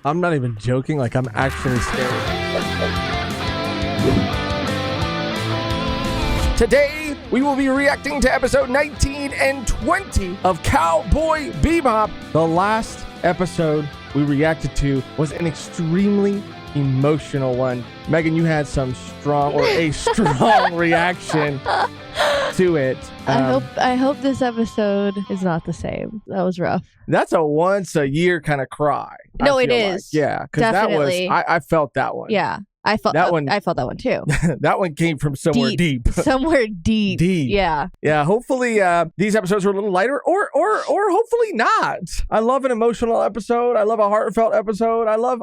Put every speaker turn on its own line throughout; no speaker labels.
I'm not even joking. Like, I'm actually scared. Today, we will be reacting to episode 19 and 20 of Cowboy Bebop. The last episode we reacted to was an extremely emotional one. Megan, you had some strong or a strong reaction to it.
I hope this episode is not the same. That was rough.
That's a once a year kind of cry.
No, it is.
Like. Yeah, because that was I felt that one.
Yeah, I felt that one. I felt that one too.
That one came from somewhere deep.
Somewhere deep.
Deep.
Yeah.
Yeah. Hopefully, these episodes are a little lighter, or hopefully not. I love an emotional episode. I love a heartfelt episode. I love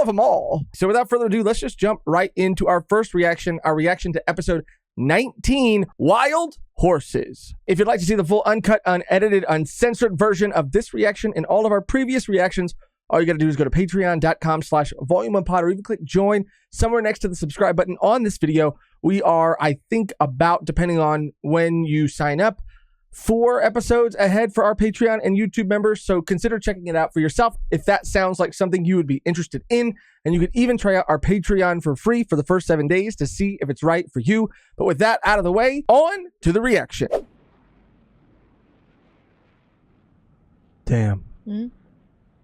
them all. So without further ado, let's just jump right into our first reaction. Our reaction to episode 19, Wild Horses. If you'd like to see the full uncut, unedited, uncensored version of this reaction and all of our previous reactions, all you got to do is go to patreon.com/volume1pod, or even click join somewhere next to the subscribe button on this video. We are, I think, about, depending on when you sign up, 4 episodes ahead for our Patreon and YouTube members. So consider checking it out for yourself if that sounds like something you would be interested in. And you could even try out our Patreon for free for the first 7 days to see if it's right for you. But with that out of the way, on to the reaction. Damn. It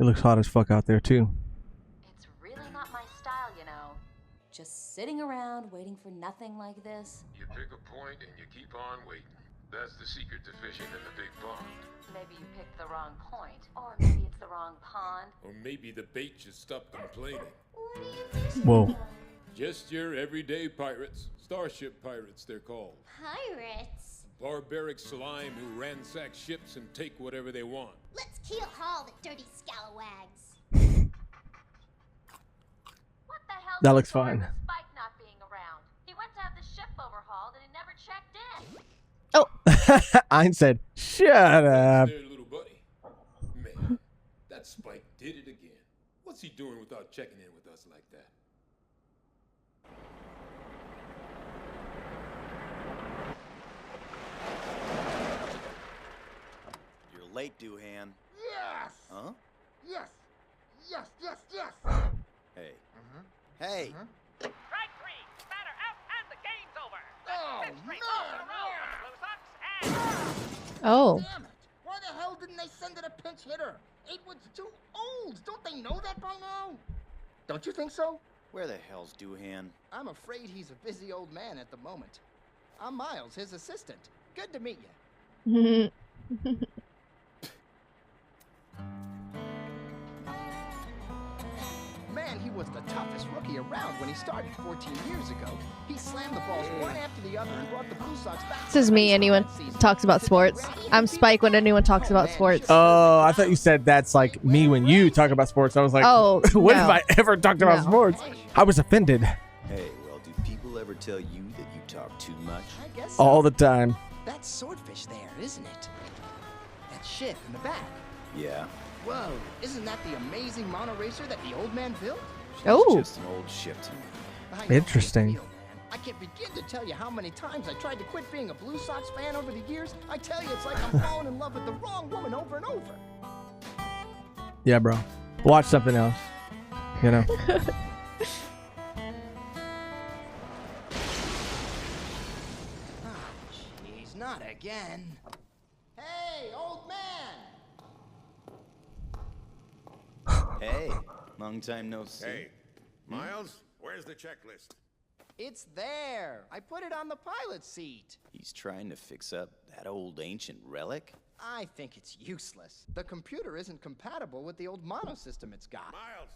looks hot as fuck out there too.
It's really not my style, you know. Just sitting around waiting for nothing like this.
You pick a point and you keep on waiting. That's the secret to fishing in the big pond.
Maybe you picked the wrong point. Or maybe it's the wrong pond.
Or maybe the bait should stop complaining.
Whoa.
Just your everyday pirates. Starship pirates, they're called.
Pirates?
Barbaric slime who ransack ships and take whatever they want.
Let's keel haul the dirty scalawags.
What the hell?
That looks fine.
Spike not being around. He went to have the ship overhauled and he never checked in.
Oh.
I said, shut up.
There, little buddy. Man, that Spike did it again. What's he doing without checking in with us like that?
You're late, Doohan.
Yes!
Huh?
Yes! Yes, yes, yes!
Hey. Hey!
Strike 3, batter out, and the game's over.
Oh,
That's 6 straight
no,
balls in a row for the Blue Sox, and
Oh.
Damn it! Why the hell didn't they send it a pinch hitter? Eightwood's too old! Don't they know that by now? Don't you think so?
Where the hell's Doohan?
I'm afraid he's a busy old man at the moment. I'm Miles, his assistant. Good to meet you. Man, he was the toughest rookie around when he started 14 years ago. He slammed the balls one after the other and brought the Blue Sox back.
This is me. Anyone talks about sports. I'm Spike when anyone talks about sports.
Oh, I thought you said that's like me when you talk about sports. I was like,
Oh,
when
no.
have I ever talked about
No.
sports? I was offended
Hey, well, do people ever tell you that you talk too much?
I guess so.
all the time.
That's swordfish there, isn't it? That ship in the back.
Yeah.
Whoa, isn't that the amazing monoracer that the old man built?
She's
Oh.
just an old ship to me.
I know how you
Interesting.
feel, man. I can't begin to tell you how many times I tried to quit being a Blue Sox fan over the years. I tell you, it's like I'm falling in love with the wrong woman over and over.
Yeah, bro. Watch something else. You know?
Ah, jeez, not again. Hey, old man!
Hey, long time no see.
Hey, Miles, where's the checklist?
It's there. I put it on the pilot's seat.
He's trying to fix up that old ancient relic?
I think it's useless. The computer isn't compatible with the old mono system it's got.
Miles,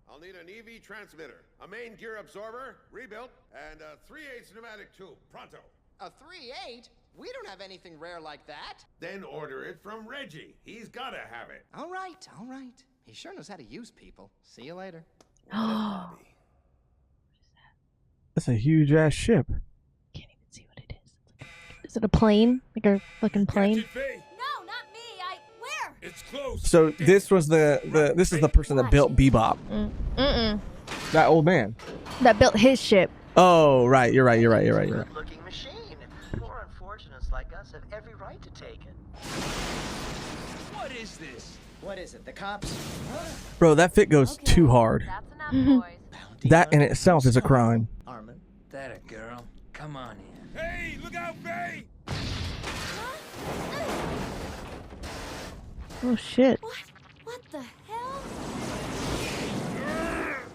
I'll need an EV transmitter, a main gear absorber, rebuilt, and a 3/8 pneumatic tube, pronto.
A 3.8? We don't have anything rare like that.
Then order it from Reggie. He's gotta have it.
All right, all right. He sure knows how to use people. See you later.
What a hobby.
That's a huge ass ship.
Can't even see what it is. Is it a plane? Like a fucking plane?
Catch it, Faye.
No, not me. Where?
It's close.
So this was this is the person that built Bebop. That old man.
That built his ship.
Oh, right. You're right.
Good-looking machine. Poor unfortunates like us have every right to take it.
What is this?
What is it, the cops?
Bro, that fit goes too hard.
That's enough, boys.
That in itself is a crime.
Armin.
That a girl? Come on in.
Hey, look out, Faye!
Oh shit.
What the hell?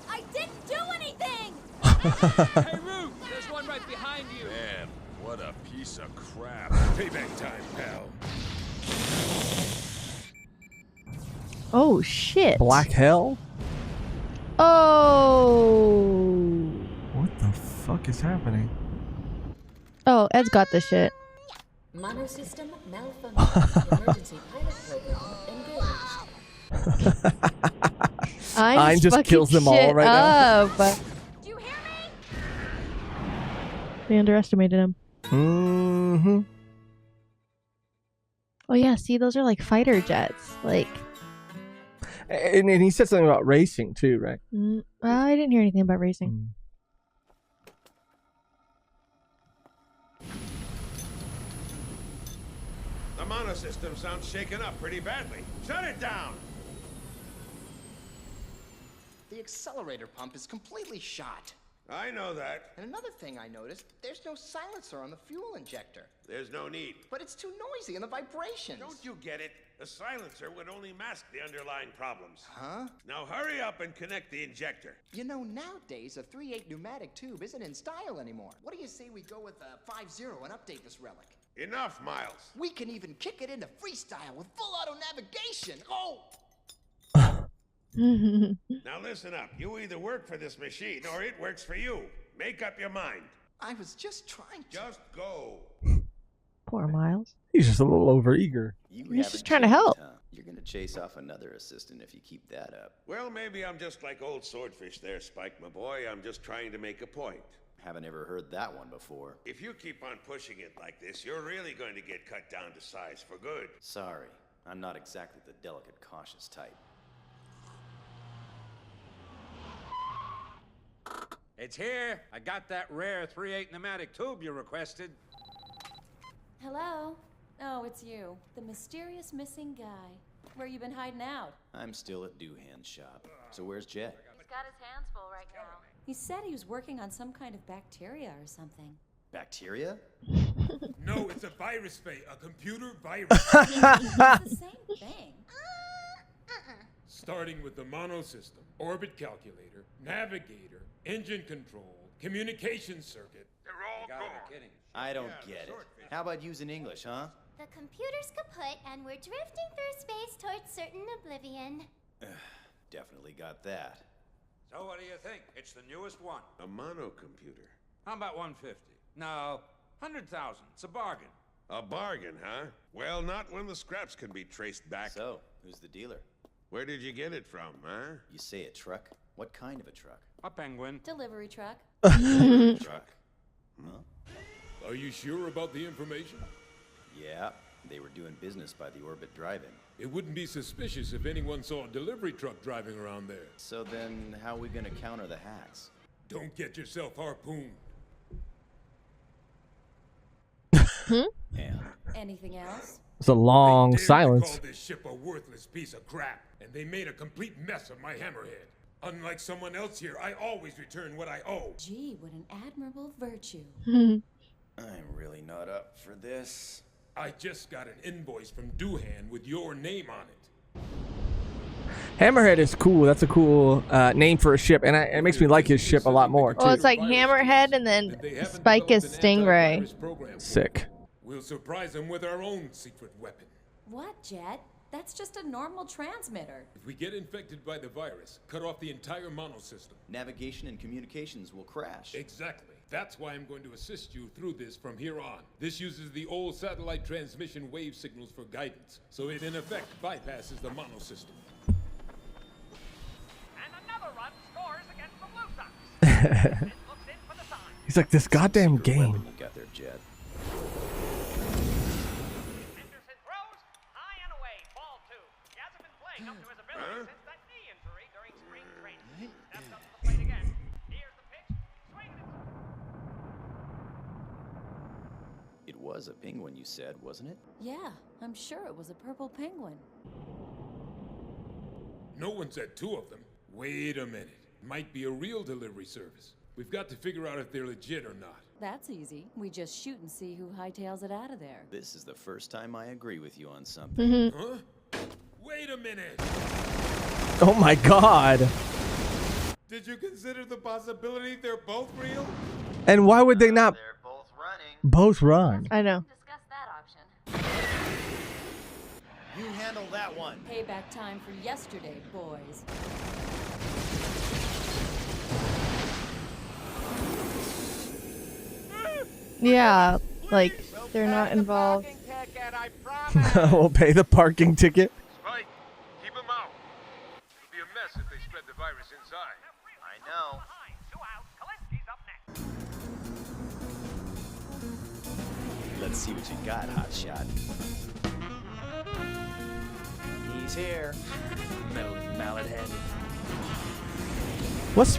I didn't do anything!
Hey, Root! There's one right behind you.
Man, what a piece of crap. Payback time, pal.
Oh shit.
Black hell?
Oh.
What the fuck is happening?
Oh, Ed's got this shit.
Monosystem malfunction. Emergency pilot program engaged.
Ein just kills them all right now.
now.
Do you hear me?
They underestimated him.
Mm-hmm.
Oh yeah, see, those are like fighter jets. Like,
And he said something about racing too, right?
I didn't hear anything about racing.
The monosystem sounds shaken up pretty badly. Shut it down!
The accelerator pump is completely shot.
I know that.
And another thing I noticed, there's no silencer on the fuel injector.
There's no need.
But it's too noisy and the vibrations.
Don't you get it? The silencer would only mask the underlying problems.
Huh?
Now hurry up and connect the injector.
You know, nowadays, a 3/8 pneumatic tube isn't in style anymore. What do you say we go with a 5.0 and update this relic?
Enough, Miles.
We can even kick it into freestyle with full auto navigation. Oh!
Now listen up. You either work for this machine or it works for you. Make up your mind.
I was just trying to.
Just go.
Poor Miles.
He's just a little overeager.
You
He's
haven't
just trying to
changed,
help.
huh? You're gonna chase off another assistant if you keep that up.
Well, maybe I'm just like old Swordfish there, Spike, my boy. I'm just trying to make a point.
Haven't ever heard that one before.
If you keep on pushing it like this, you're really going to get cut down to size for good.
Sorry, I'm not exactly the delicate, cautious type.
It's here. I got that rare 3/8 pneumatic tube you requested.
Hello? Oh, it's you. The mysterious missing guy. Where you been hiding out?
I'm still at Doohan's shop. So where's Jet?
He's got his hands full right now. He said he was working on some kind of bacteria or something.
Bacteria?
No, it's a virus, Faye. A computer virus.
It's the same thing.
Starting with the monosystem, orbit calculator, navigator, engine control, communication circuit.
They're all
God,
gone.
you're kidding.
I don't get it. How about using English, huh?
The computer's kaput and we're drifting through space towards certain oblivion.
Definitely got that.
So what do you think? It's the newest one.
A monocomputer.
How about 150? No, 100,000. It's a bargain.
A bargain, huh? Well, not when the scraps can be traced back.
So, who's the dealer?
Where did you get it from, huh?
You say a truck? What kind of a truck?
A penguin.
Delivery truck.
Truck. Huh?
Are you sure about the information?
Yeah, they were doing business by the orbit drive-in.
It wouldn't be suspicious if anyone saw a delivery truck driving around there.
So then, how are we gonna counter the hacks?
Don't get yourself harpooned.
And
Anything else?
It's a long
They dared to
silence.
call this ship a worthless piece of crap, and they made a complete mess of my hammerhead. Unlike someone else here, I always return what I owe.
Gee, what an admirable virtue.
I'm really not up for this.
I just got an invoice from Doohan with your name on it.
Hammerhead is cool. That's a cool name for a ship, and it makes me like his ship a lot more,
Well,
too.
it's like Hammerhead and then
That they haven't
Spike is
developed an
Stingray.
antivirus program for.
Sick.
We'll surprise them with our own secret weapon.
What, Jet? That's just a normal transmitter.
If we get infected by the virus, cut off the entire monosystem.
Navigation and communications will crash.
Exactly. That's why I'm going to assist you through this from here on. This uses the old satellite transmission wave signals for guidance, so it in effect bypasses the monosystem.
And another run scores against the Blue Sox. It looks in for the sign.
He's like, this goddamn
Secret weapon
game.
you got there, Jet.
Henderson throws high and away. Ball two. He hasn't been playing up to his ability since that knee injury during spring training. Steps up to the plate again. Here's the pitch. Swings it.
It was a penguin, you said, wasn't it?
Yeah, I'm sure it was a purple penguin.
No one said 2 of them. Wait a minute. Might be a real delivery service. We've got to figure out if they're legit or not.
That's easy. We just shoot and see who hightails it out of there.
This is the first time I agree with you on something.
Huh? Wait a minute!
Oh my god.
Did you consider the possibility they're both real?
And why would they not
They're both running.
both run?
I know.
Discuss that option.
You handle that one.
Payback time for yesterday, boys.
Yeah, like they're not involved.
We'll pay the parking ticket.
Spike, keep them out. It'll be a mess if they spread the virus inside.
I know.
2 out. Kalinski's up next.
Let's see what you got, hotshot. He's here. Meddling mallet head.
What's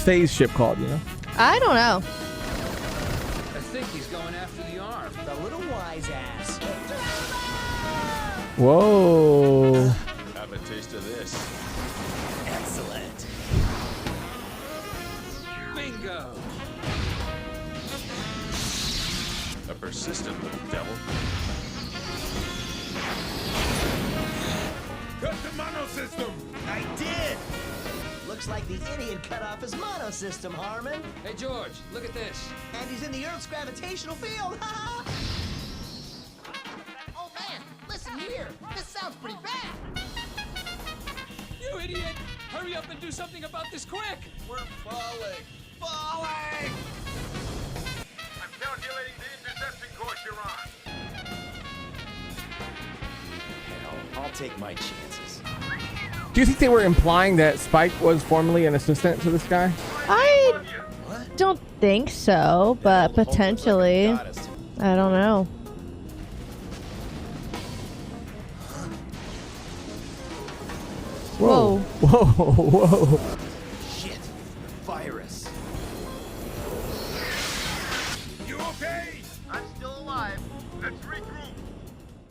Faye's ship called, you know?
I don't know.
I think he's going after the arm.
The little wise ass.
Whoa.
Have a taste of this. Excellent.
Bingo.
A persistent little devil.
Cut the mono system!
I did! Looks like the idiot cut off his mono system, Harmon.
Hey, George, look at this.
And he's in the Earth's gravitational field. Oh man, listen here. This sounds pretty bad.
You idiot! Hurry up and do something about this quick!
We're falling. Falling!
I'm calculating the interception course you're on.
Hell, I'll take my chances.
Do you think they were implying that Spike was formerly an assistant to this guy?
I don't think so, but potentially. I don't know. Whoa.
Whoa, whoa.
Shit. Virus.
You okay?
I'm still alive.
Let's regroup.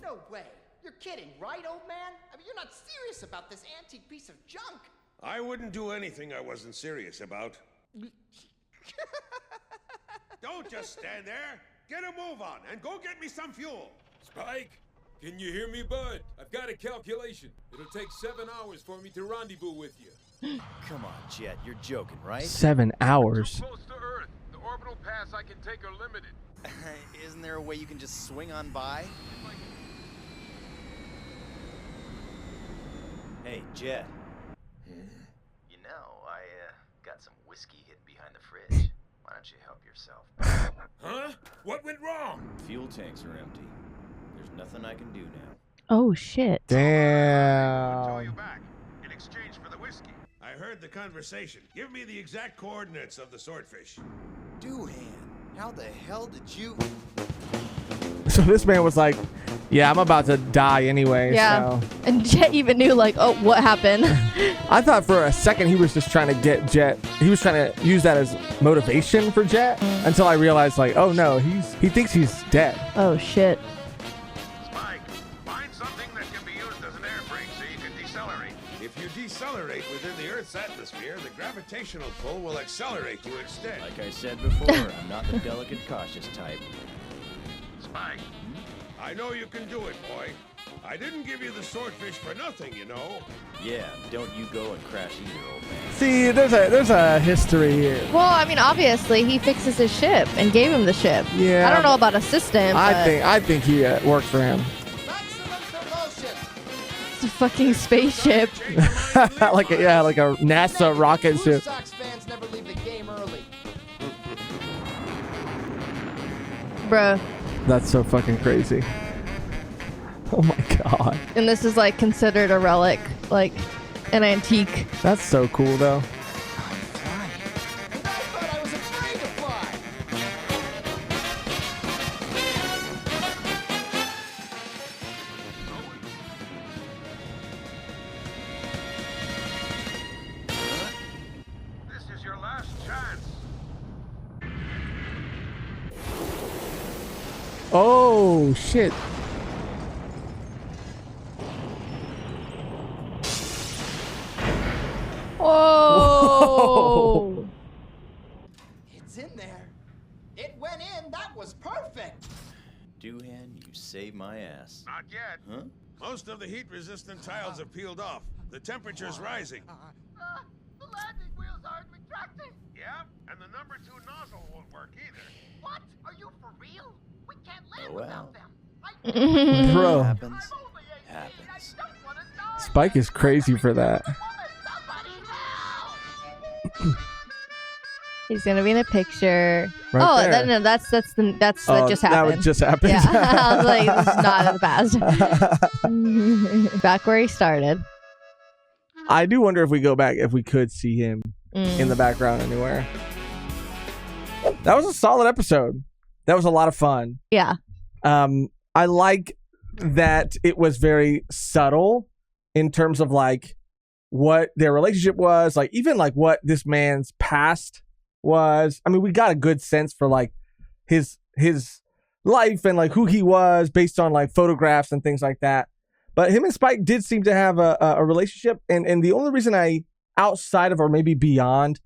No way. You're kidding, right, old man? I mean, you're not serious about this antique piece of junk.
I wouldn't do anything I wasn't serious about. Don't just stand there. Get a move on and go get me some fuel.
Spike, can you hear me, bud? I've got a calculation. It'll take 7 hours for me to rendezvous with you.
Come on, Jet. You're joking, right?
7 hours.
Close to Earth. The orbital paths I can take are limited.
Isn't there a way you can just swing on by? Hey, Jet. You know, I got some whiskey hidden behind the fridge. Why don't you help yourself?
Huh? What went wrong?
Fuel tanks are empty. There's nothing I can do now.
Oh shit.
Tow
Damn.
you back in exchange for the whiskey. I heard the conversation. Give me the exact coordinates of the swordfish.
Doohan, how the hell did you...
So this man was like, yeah, I'm about to die anyway.
Yeah.
So.
And Jet even knew, like, oh, what happened?
I thought for a second he was just trying to get Jet. He was trying to use that as motivation for Jet until I realized, like, oh no, he thinks he's dead.
Oh shit.
Spike, find something that can be used as an air brake so you can decelerate. If you decelerate within the Earth's atmosphere, the gravitational pull will accelerate you instead.
Like I said before, I'm not the delicate, cautious type.
Spike, I know you can do it, boy. I didn't give you the swordfish for nothing, you know.
Yeah, don't you go and crash either, old man.
See, there's a history here.
Well, I mean, obviously he fixes his ship and gave him the ship.
Yeah.
I don't know about assistant, but
I think he worked for him.
Maximum promotion.
it's a fucking spaceship.
like a NASA rocket
Blue
ship.
Sox fans never leave the game early.
Bruh.
That's so fucking crazy. Oh my god.
And this is like considered a relic, like an antique.
That's so cool though.
And I thought I was afraid to fly.
This is your last chance.
Oh shit.
Doohan, you saved my ass.
Not yet.
Huh?
Most of the heat-resistant tiles have peeled off. The temperature's rising.
The landing wheels aren't retracting.
Yeah, and the number 2 nozzle won't work either.
What? Are you for real? We can't live
Oh, well.
without them.
Bro,
Happens. Happens.
Spike is crazy for that.
He's gonna be in a picture.
Right there.
No, that just happened.
That would just happen.
Yeah, I was like, this is not in the past. Back where he started.
I do wonder if we go back, if we could see him in the background anywhere. That was a solid episode. That was a lot of fun.
Yeah.
I like that it was very subtle in terms of like what their relationship was, like even like what this man's past was. I mean, we got a good sense for like his life and like who he was based on like photographs and things like that. But him and Spike did seem to have a relationship, and the only reason I, outside of or maybe beyond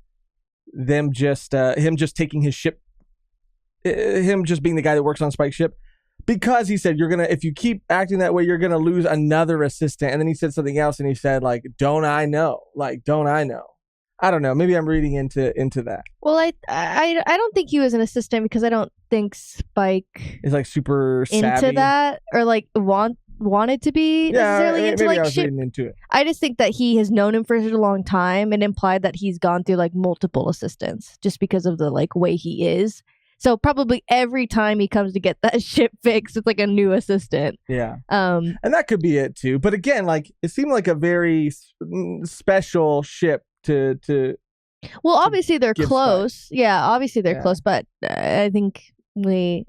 them just him just taking his ship, him just being the guy that works on Spike's ship, because he said if you keep acting that way, you're gonna lose another assistant. And then he said something else, and he said like, don't I know? I don't know. Maybe I'm reading into that.
Well, I don't think he was an assistant because I don't think Spike
Is like super
into
savvy.
that or like wanted to be necessarily into
maybe I
like
was
ship.
reading into it.
I just think that he has known him for such a long time and implied that he's gone through like multiple assistants just because of the like way he is. So probably every time he comes to get that ship fixed, it's like a new assistant.
Yeah. And that could be it too. But again, like it seemed like a very special ship to
well, obviously they're
give
close.
Spike.
Yeah, obviously they're
Yeah.
close, but I think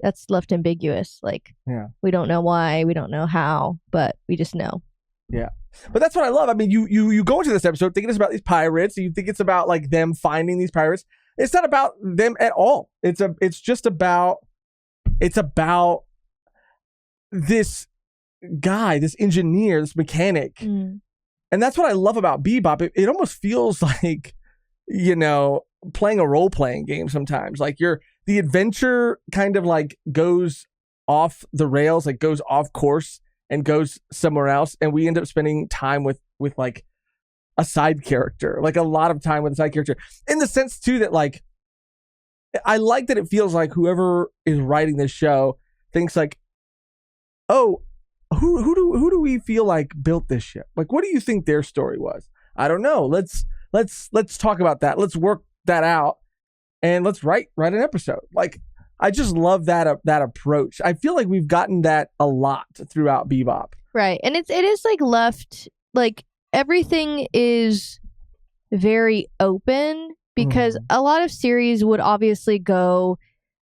that's left ambiguous. Like we don't know why, we don't know how, but we just know.
Yeah. But that's what I love. I mean, you go into this episode thinking it's about these pirates, and you think it's about like them finding these pirates. It's not about them at all. It's about this guy, this engineer, this mechanic. And that's what I love about Bebop. It almost feels like, playing a role-playing game sometimes. Like the adventure kind of like goes off the rails, like goes off course and goes somewhere else. And we end up spending time with like a side character, like a lot of time with a side character, in the sense too that like, I like that it feels like whoever is writing this show thinks like, oh, who do we feel like built this ship? Like, what do you think their story was? I don't know. Let's talk about that. Let's work that out, and let's write an episode. Like, I just love that approach. I feel like we've gotten that a lot throughout Bebop.
Right, and it is like left like everything is very open because a lot of series would obviously go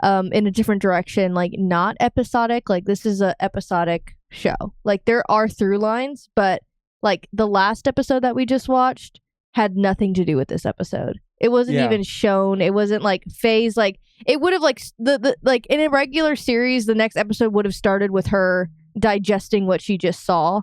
in a different direction, like not episodic. Like this is a episodic show. Like there are through lines, but like the last episode that we just watched had nothing to do with this episode. It wasn't even shown. It wasn't like phased. Like it would have like the like in a regular series, the next episode would have started with her digesting what she just saw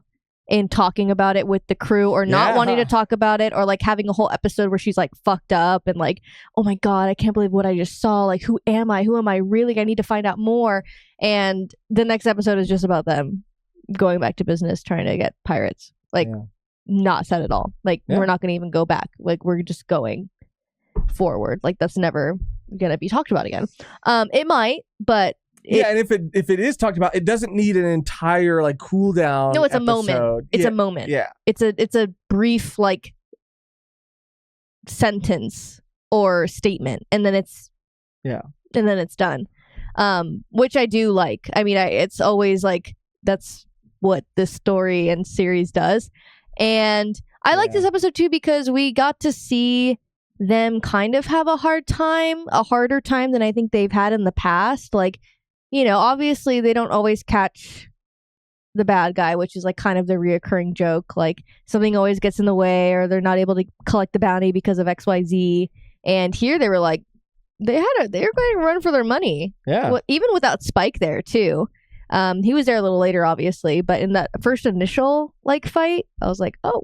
and talking about it with the crew, or not wanting to talk about it, or like having a whole episode where she's like fucked up and like, oh my god, I can't believe what I just saw. Like, who am I really? I need to find out more. And the next episode is just about them going back to business, trying to get pirates. Like not said at all. Like we're not gonna even go back. Like we're just going forward. Like that's never gonna be talked about again. It might, but
and if it is talked about, it doesn't need an entire like cool down.
No, it's
episode.
a moment. It's a moment.
Yeah, it's
a brief like sentence or statement, and then it's done. Which I do like. I mean, it's always like that's what this story and series does, and I like this episode too because we got to see them kind of have a harder time than I think they've had in the past. Like, obviously they don't always catch the bad guy, which is like kind of the reoccurring joke. Like something always gets in the way, or they're not able to collect the bounty because of XYZ. And here they were like, they were going to run for their money. Yeah. Even without Spike there too. He was there a little later, obviously, but in that first initial like fight, I was like, oh,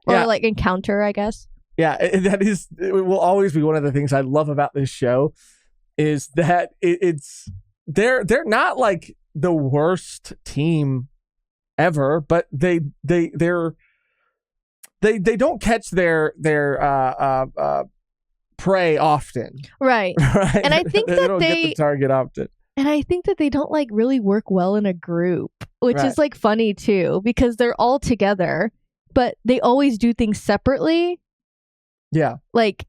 or like encounter, I guess.
Yeah, it will always be one of the things I love about this show is that they're not like the worst team ever, but they don't catch their prey often.
Right.
Right.
And I think
they
that
don't get the target often.
And I think that they don't like really work well in a group, which
Right.
is like funny too, because they're all together, but they always do things separately.
Yeah.
Like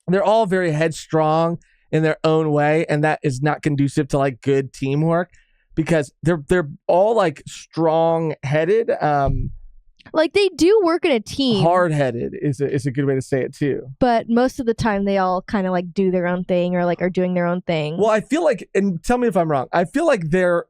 They're all very headstrong in their own way, and that is not conducive to like good teamwork because they're all like strong-headed.
Like they do work in a team.
Hard-headed is a good way to say it too.
But most of the time they all kind of like do their own thing or like are doing their own thing.
Well, I feel like, and tell me if I'm wrong, I feel like they're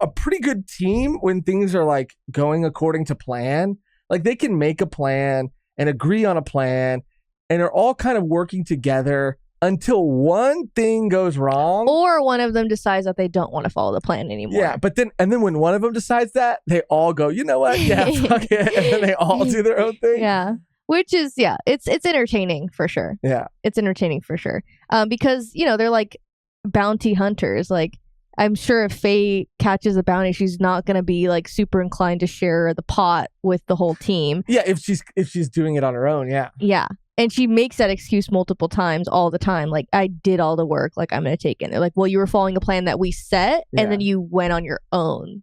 a pretty good team when things are like going according to plan. Like they can make a plan and agree on a plan and are all kind of working together until one thing goes wrong.
Or one of them decides that they don't want to follow the plan anymore.
Yeah, but then when one of them decides that, they all go, you know what? Yeah, fuck it. And then they all do their own thing.
Yeah. Which is, it's entertaining for sure.
Yeah.
It's entertaining for sure. Because, they're like bounty hunters. Like, I'm sure if Faye catches a bounty, she's not going to be like super inclined to share the pot with the whole team.
Yeah, if she's doing it on her own, yeah.
Yeah. And she makes that excuse multiple times all the time. Like, I did all the work. Like, I'm going to take it. They're like, well, you were following a plan that we set, and then you went on your own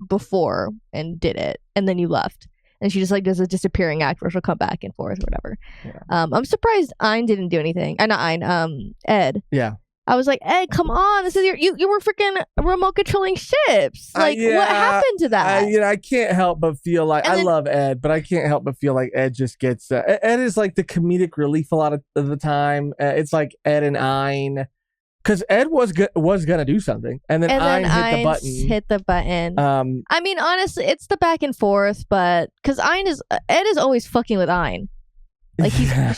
before and did it. And then you left. And she just like does a disappearing act where she'll come back and forth or whatever.
Yeah.
I'm surprised Ein didn't do anything. Not Ein, Ed.
Yeah.
I was like, Ed, come on. This is you were freaking remote controlling ships. Like, what happened to that?
I can't help but feel like I love Ed, but I can't help but feel like Ed just gets Ed is like the comedic relief a lot of the time. It's like Ed and Ein, because Ed was gonna do something, and then Ein hit the button.
I mean, honestly, it's the back and forth, but because Ed is always fucking with Ein. Like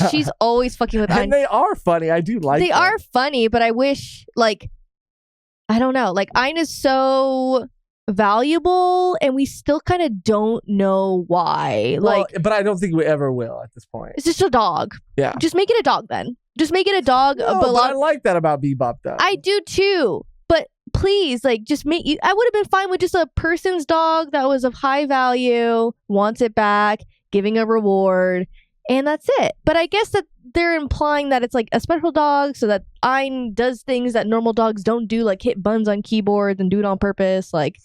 she's always fucking with Ein.
And they are funny. I do like
They
them.
are funny, but I wish, like, I don't know. Like, Ein is so valuable, and we still kind of don't know why.
Well, but I don't think we ever will at this point.
It's just a dog.
Yeah.
Just make it a dog then. Just make it a dog.
No, but I like that about Bebop, though.
I do too. But please, like, just make you. I would have been fine with just a person's dog that was of high value, wants it back, giving a reward. And that's it. But I guess that they're implying that it's like a special dog so that Ein does things that normal dogs don't do, like hit buttons on keyboards and do it on purpose. Like,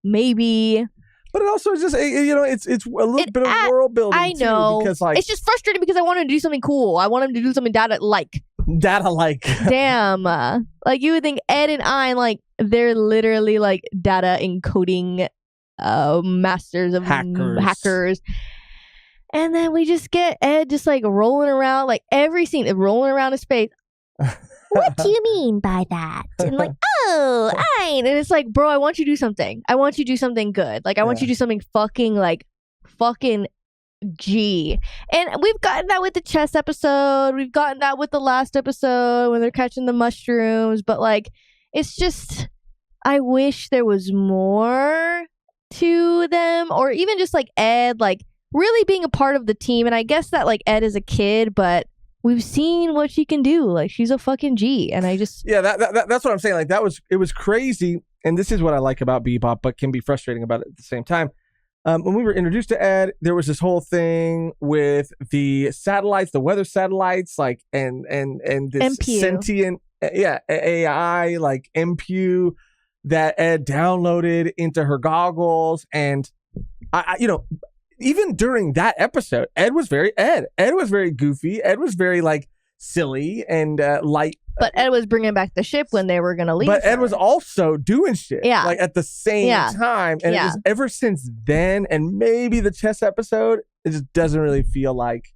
maybe.
But it also is just, it's a little bit of world building,
I know.
Too, because, like,
it's just frustrating because I want him to do something cool. I want him to do something data-like. Damn. Like, you would think Ed and Ein, like, they're literally, like, data encoding masters of hackers. And then we just get Ed just like rolling around, like every scene, rolling around his face. What do you mean by that? And like, oh, Ein. And it's like, bro, I want you to do something. I want you to do something good. Like, I want you to do something fucking G. And we've gotten that with the chess episode. We've gotten that with the last episode when they're catching the mushrooms. But like, it's just, I wish there was more to them, or even just like Ed, like, really being a part of the team. And I guess that like Ed is a kid, but we've seen what she can do. Like, she's a fucking G. And I just
that's what I'm saying. Like, it was crazy. And this is what I like about Bebop, but can be frustrating about it at the same time. When we were introduced to Ed, there was this whole thing with the satellites, the weather satellites, like and this
MPU.
Sentient AI, like MPU, that Ed downloaded into her goggles. And I even during that episode, Ed was very goofy. Ed was very like silly and light.
But Ed was bringing back the ship when they were going to leave.
But Ed was also doing shit, like at the same time. And it was ever since then, and maybe the chess episode, it just doesn't really feel like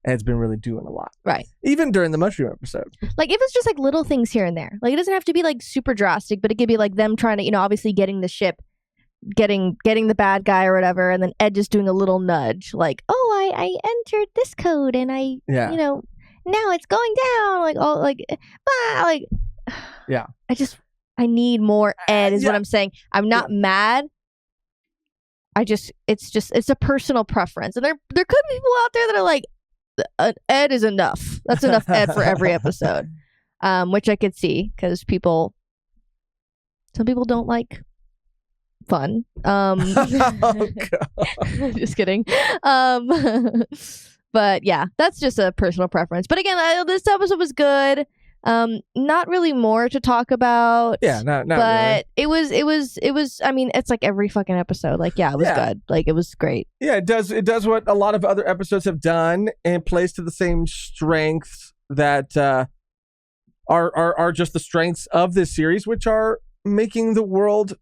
Ed's been really doing a lot.
Right.
Even during the mushroom episode.
Like, if it's just like little things here and there, like it doesn't have to be like super drastic, but it could be like them trying to, obviously getting the ship, getting the bad guy or whatever, and then Ed just doing a little nudge, like, oh, I entered this code and I now it's going down, like, oh, like, like,
yeah.
I need more Ed is what I'm saying. I'm not mad. It's a personal preference, and there could be people out there that are like, Ed is enough. That's enough Ed for every episode, which I could see because people Some people don't like fun.
Oh,
Just kidding. But yeah, that's just a personal preference. But again, this episode was good. Not really more to talk about.
Yeah, not
but
really.
it was. I mean, it's like every fucking episode. Like, yeah, it was good. Like, it was great.
Yeah, it does what a lot of other episodes have done, and plays to the same strengths that are just the strengths of this series, which are making the world.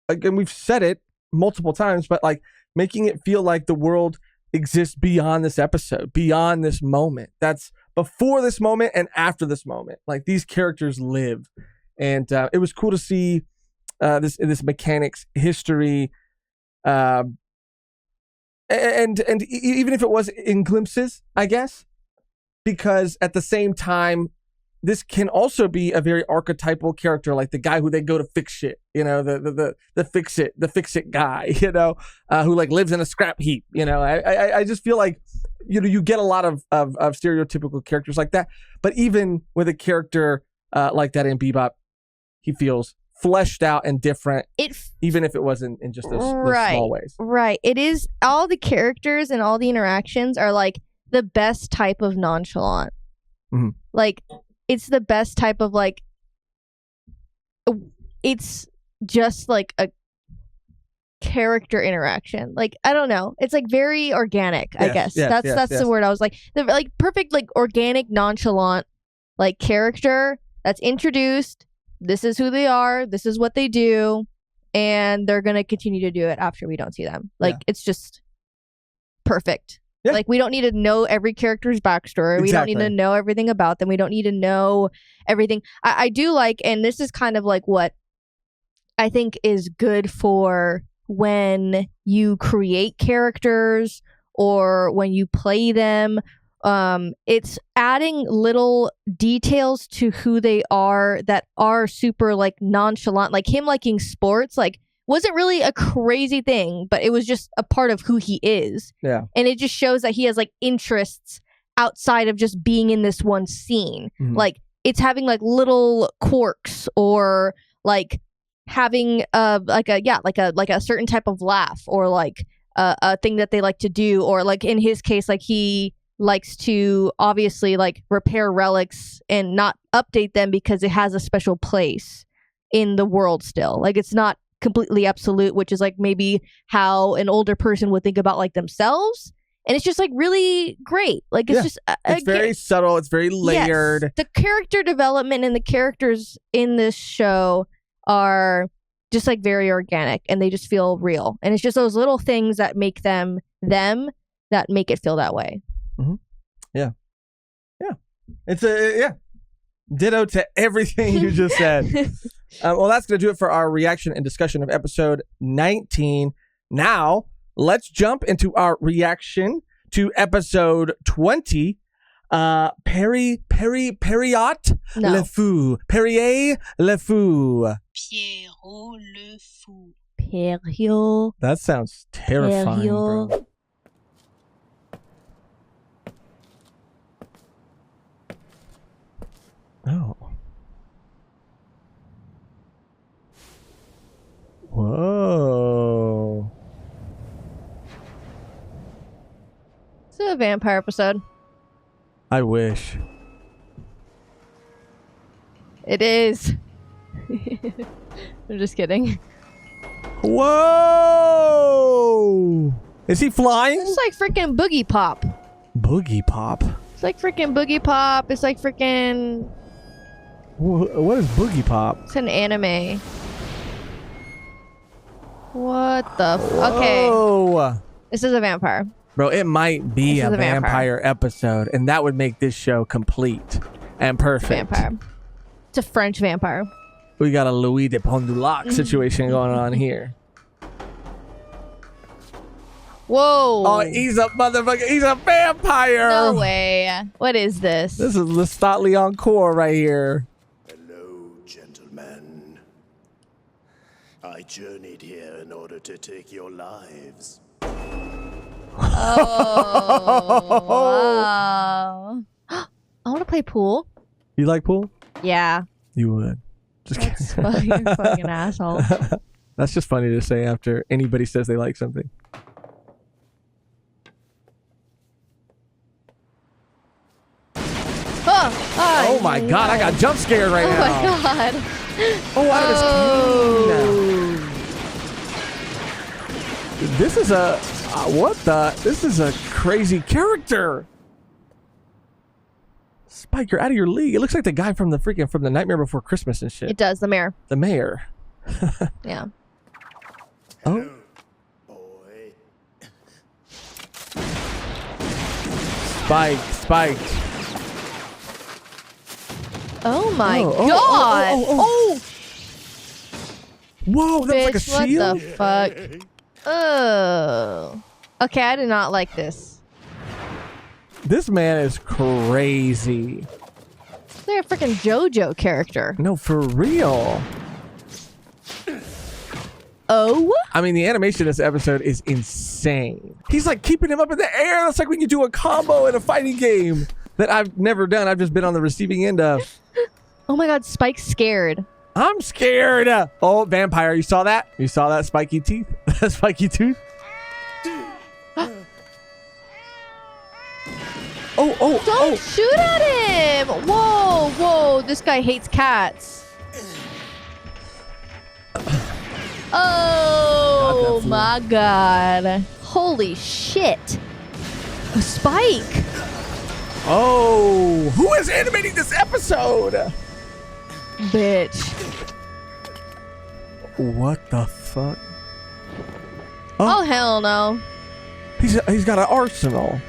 Again, we've said it multiple times, but like making it feel like the world exists beyond this episode, beyond this moment. That's before this moment and after this moment. Like, these characters live, and it was cool to see this mechanics history, and even if it was in glimpses, I guess, because at the same time, this can also be a very archetypal character, like the guy who they go to fix shit, the fix it guy, who like lives in a scrap heap. I just feel like, you get a lot of stereotypical characters like that, but even with a character like that in Bebop, he feels fleshed out and different, even if it wasn't in just those small ways.
Right. It is, all the characters and all the interactions are like the best type of nonchalant.
Mm-hmm.
Like, it's the best type of like, it's just like a character interaction. Like, I don't know. It's like very organic, I guess. That's the word I was like. The like perfect, like organic, nonchalant, like character that's introduced. This is who they are. This is what they do. And they're going to continue to do it after we don't see them. Like, it's just perfect. Yeah. Like, we don't need to know every character's backstory. Exactly. We don't need to know everything about them. We don't need to know everything. I do like, and this is kind of like what I think is good for when you create characters or when you play them. It's adding little details to who they are that are super like nonchalant. Like, him liking sports, like, wasn't really a crazy thing, but it was just a part of who he is.
Yeah.
And it just shows that he has like interests outside of just being in this one scene. Mm-hmm. Like, it's having like little quirks, or like having like a certain type of laugh, or like a thing that they like to do, or like in his case, like he likes to obviously like repair relics and not update them because it has a special place in the world still. Like, it's not completely absolute, which is like maybe how an older person would think about like themselves. And it's just like really great. Like, it's just
it's very subtle, it's very layered.
Yes, the character development and the characters in this show are just like very organic, and they just feel real. And it's just those little things that make them that make it feel that way.
Mm-hmm. Yeah It's ditto to everything you just said. Well, that's going to do it for our reaction and discussion of episode 19. Now, let's jump into our reaction to episode 20. Perriot Le Fou. Perrier Le Fou.
Pierrot Le Fou.
Perriot.
That sounds terrifying, bro. Oh. Whoa.
Is it a vampire episode?
I wish.
It is. I'm just kidding.
Whoa! Is he flying?
It's like freaking Boogie Pop.
Boogie Pop?
It's like freaking Boogie Pop. It's like freaking...
What is Boogie Pop?
It's an anime. What the okay. This is a vampire.
Bro, it might be a vampire episode, and that would make this show complete and perfect.
Vampire. It's a French vampire.
We got a Louis de Pondulac situation going on here.
Whoa.
Oh, he's a motherfucker. He's a vampire.
No way. What is this?
This is Lestat Leoncourt right here.
Hello, gentlemen. I journeyed here in order to take your lives.
Oh, wow. I want to play pool.
You like pool?
Yeah.
You would. Just
That's
kidding.
fucking, fucking asshole.
That's just funny to say after anybody says they like something. Oh my god, I got jump scared right
Oh
now.
my god.
Oh, out of his cane. This is a what the? This is a crazy character. Spike, you're out of your league. It looks like the guy from the Nightmare Before Christmas and shit.
It does, the mayor.
The mayor.
Yeah.
Oh.
Boy.
Spike.
Oh my
Oh,
god.
oh. Whoa, that
Bitch,
was like a shield.
what the fuck? Oh. Okay, I did not like this.
This man is crazy.
It's like a freaking JoJo character.
No, for real.
Oh?
I mean, the animation in this episode is insane. He's like keeping him up in the air. That's like when you do a combo in a fighting game that I've never done. I've just been on the receiving end of.
Oh my god, Spike's scared.
I'm scared. Oh, vampire. You saw that? You saw that spiky teeth? That spiky tooth?
Don't shoot at him! Whoa, this guy hates cats. Oh my god. Holy shit. A Spike!
Oh, who is animating this episode?
Bitch.
What the fuck?
Oh hell no.
He's got an arsenal.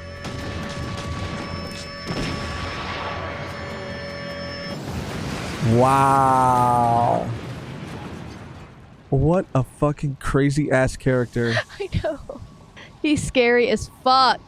Wow. What a fucking crazy ass character.
I know. He's scary as fuck.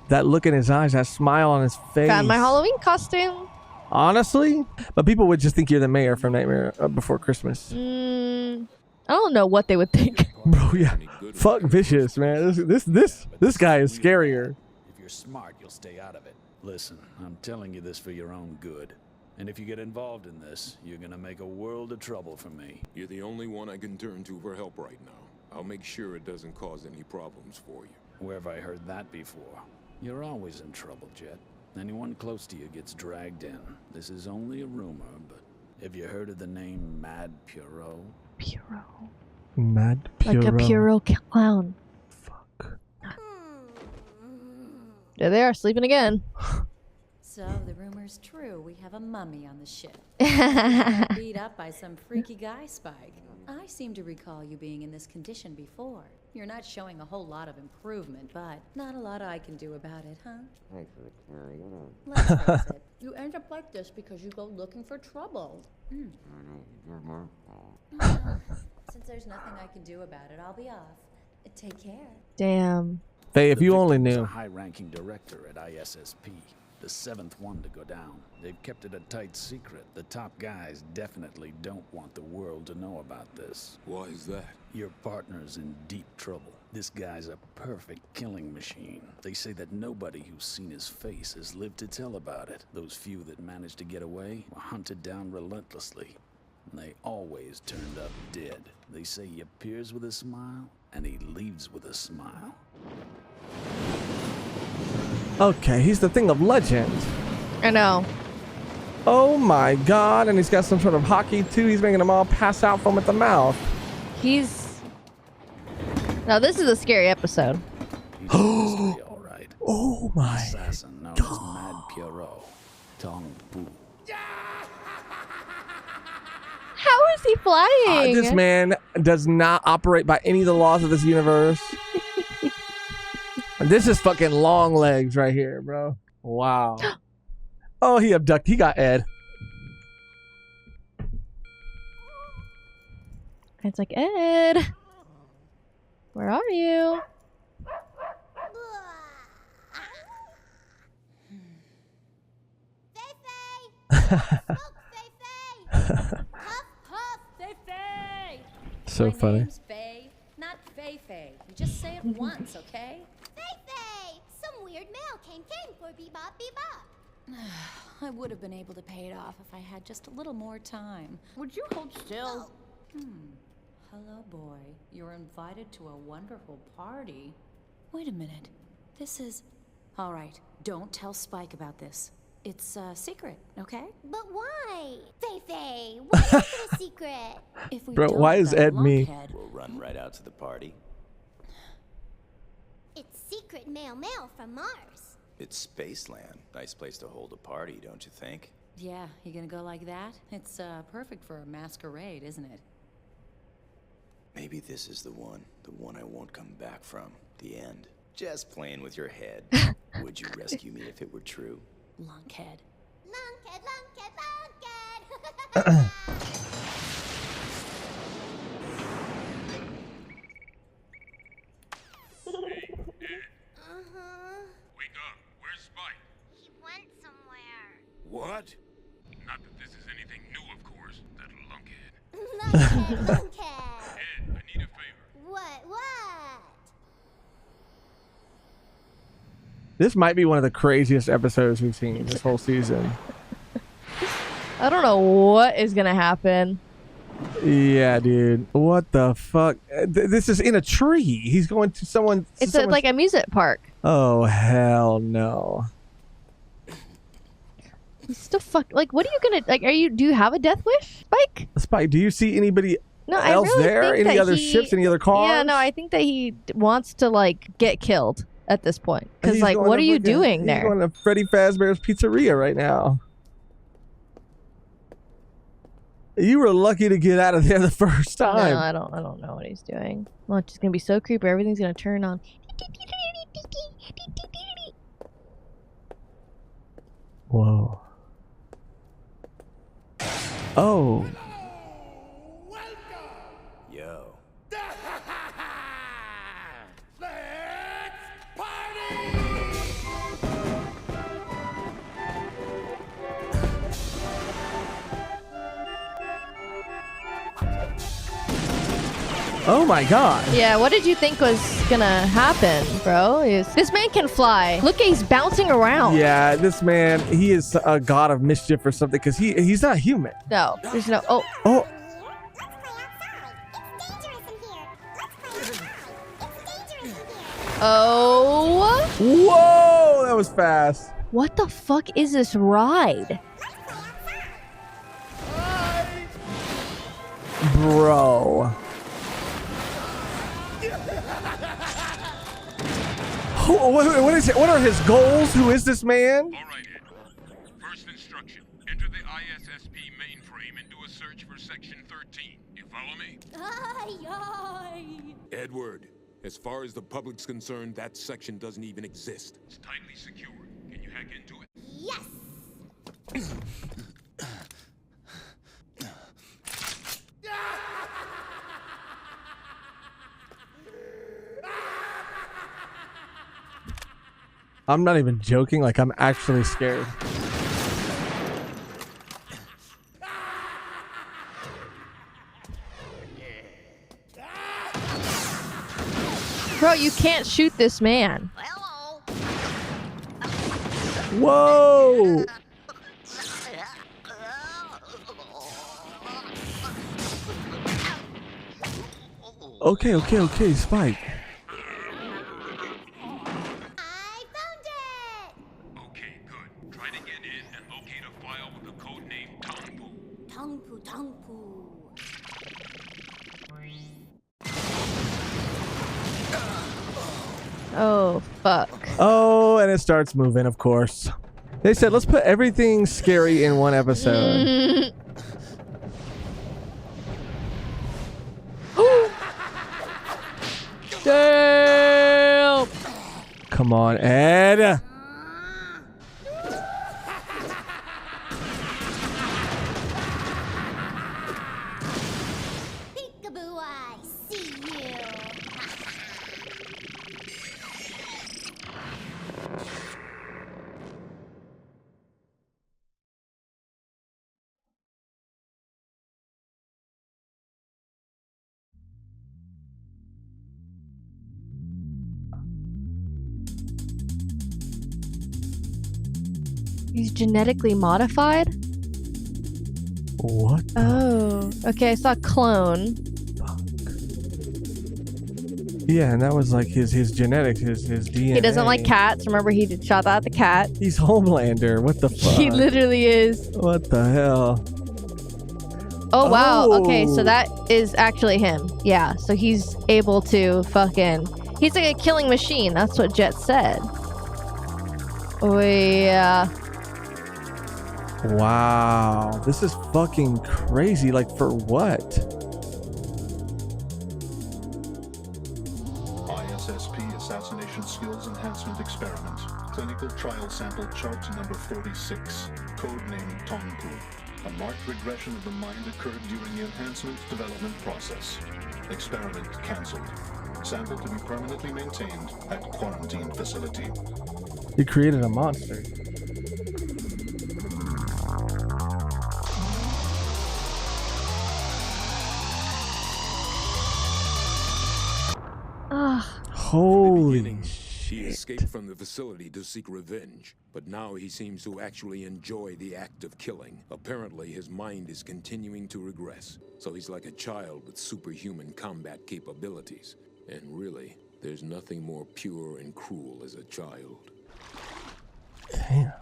That look in his eyes, that smile on his face.
Found my Halloween costume.
Honestly? But people would just think you're the mayor from Nightmare Before Christmas.
I don't know what they would think.
Bro, yeah. Fuck Vicious, man. This guy is scarier.
If you're smart, you'll stay out of it. Listen, I'm telling you this for your own good. And if you get involved in this, you're gonna make a world of trouble for me.
You're the only one I can turn to for help right now. I'll make sure it doesn't cause any problems for you.
Where have I heard that before? You're always in trouble, Jet. Anyone close to you gets dragged in. This is only a rumor, but have you heard of the name Mad Pierrot?
Pierrot.
Mad Pierrot.
Like a Pierrot clown.
Fuck.
There they are, sleeping again.
So the rumor's true. We have a mummy on the ship. Beat up by some freaky guy, Spike. I seem to recall you being in this condition before. You're not showing a whole lot of improvement, but not a lot I can do about it, huh? Let's face it. You end up like this because you go looking for trouble. Since there's nothing I can do about it, I'll be off. Take care.
Damn.
Faye, if
The
you only
victim was
knew.
a high-ranking director at ISSP, the 7th one to go down. They've kept it a tight secret. The top guys definitely don't want the world to know about this.
Why is that?
Your partner's in deep trouble. This guy's a perfect killing machine. They say that nobody who's seen his face has lived to tell about it. Those few that managed to get away were hunted down relentlessly. And they always turned up dead. They say he appears with a smile, and he leaves with a smile.
Okay, he's the thing of legend.
I know.
Oh my god, and he's got some sort of hockey too. He's making them all pass out from at the mouth.
Now this is a scary episode.
All right.
Oh my
assassin known as Mad Pierrot, Tong Pu.
How is he flying?
This man does not operate by any of the laws of this universe. This is fucking long legs right here, bro. Wow. Oh, he abducted. He got Ed.
It's like, Ed, where are you?
So
My
funny.
name's Faye, not Faye. You just say it once, okay?
Faye! Some weird mail came for Bebop.
I would have been able to pay it off if I had just a little more time.
Would you hold still?
Hello, boy. You're invited to a wonderful party. Wait a minute. This is... All right, don't tell Spike about this. It's a secret, okay?
But why? Fei, why is it a secret?
If we
Bro,
don't,
why is
that
Ed me?
lunkhead-
We'll run right out to the party.
It's secret mail from Mars.
It's Spaceland. Nice place to hold a party, don't you think?
Yeah, you gonna go like that? It's perfect for a masquerade, isn't it?
Maybe this is the one I won't come back from. The end. Just playing with your head. Would you rescue me if it were true?
Lunkhead.
Lunkhead.
Wake up. Where's Spike?
He went somewhere.
What? Not that this is anything new, of course. That lunkhead.
Lunkhead.
Ed, I need a favor.
What?
This might be one of the craziest episodes we've seen this whole season.
I don't know what is gonna happen.
Yeah, dude. What the fuck? This is in a tree. He's going to someone.
It's like a amusement park.
Oh hell no!
He's still like, what are you gonna like? Do you have a death wish, Spike?
Spike, do you see anybody
No,
else
I really
there?
think
Any
that
other ships? Any other cars?
Yeah, no, I think that he wants to like get killed at this point. Because
He's
like,
going
what
to
are you
freaking-
doing
he's
there?
going to Freddy Fazbear's Pizzeria right now. You were lucky to get out of there the first time.
No, I don't know what he's doing. Well, it's just gonna be so creepy. Everything's gonna turn on.
Whoa. Oh.
Yo.
Oh my god.
Yeah, what did you think was gonna happen, bro? This man can fly. Look, he's bouncing around.
Yeah, this man, he is a god of mischief or something because he's not human.
No, there's no. Oh.
Oh.
Oh.
Whoa, that was fast.
What the fuck is this ride?
Bro. What is it? What are his goals? Who is this man?
All right, Ed. First instruction. Enter the ISSP mainframe and do a search for Section 13. You follow me? Edward, as far as the public's concerned, that section doesn't even exist. It's tightly secured. Can you hack into it?
Yes.
I'm not even joking. Like, I'm actually scared.
Bro, you can't shoot this man.
Whoa. Okay, Spike.
Okay, good. Try to get in and locate a file with the code name Tongpu.
Tongpu.
Oh, fuck.
Oh, and it starts moving, of course. They said, let's put everything scary in one episode.
Damn.
Come on, Ed.
Peekaboo, I see you.
He's genetically modified?
What?
Oh. Okay, I saw clone.
Yeah, and that was like his genetics, his DNA.
He doesn't like cats. Remember, he did shot at the cat.
He's Homelander. What the fuck?
He literally is.
What the hell?
Oh, wow. Okay, so that is actually him. Yeah, so he's able to fucking... He's like a killing machine. That's what Jet said. Oh, yeah.
Wow. This is fucking crazy. Like, for what?
ISSP Assassination Skills Enhancement Experiment. Clinical Trial Sample Chart number 46. Codename Tongpu. A marked regression of the mind occurred during the enhancement development process. Experiment cancelled. Sample to be permanently maintained at quarantine facility.
He created a monster. Holy
He escaped from the facility to seek revenge, but now he seems to actually enjoy the act of killing. Apparently, his mind is continuing to regress, so he's like a child with superhuman combat capabilities. And really, there's nothing more pure and cruel as a child.
Damn.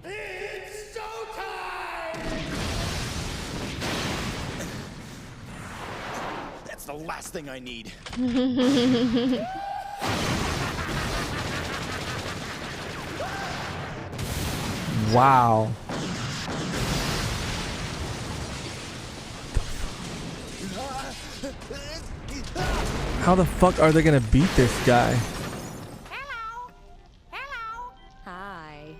It's showtime! That's the last thing I need.
Wow. How the fuck are they gonna beat this guy?
Hi.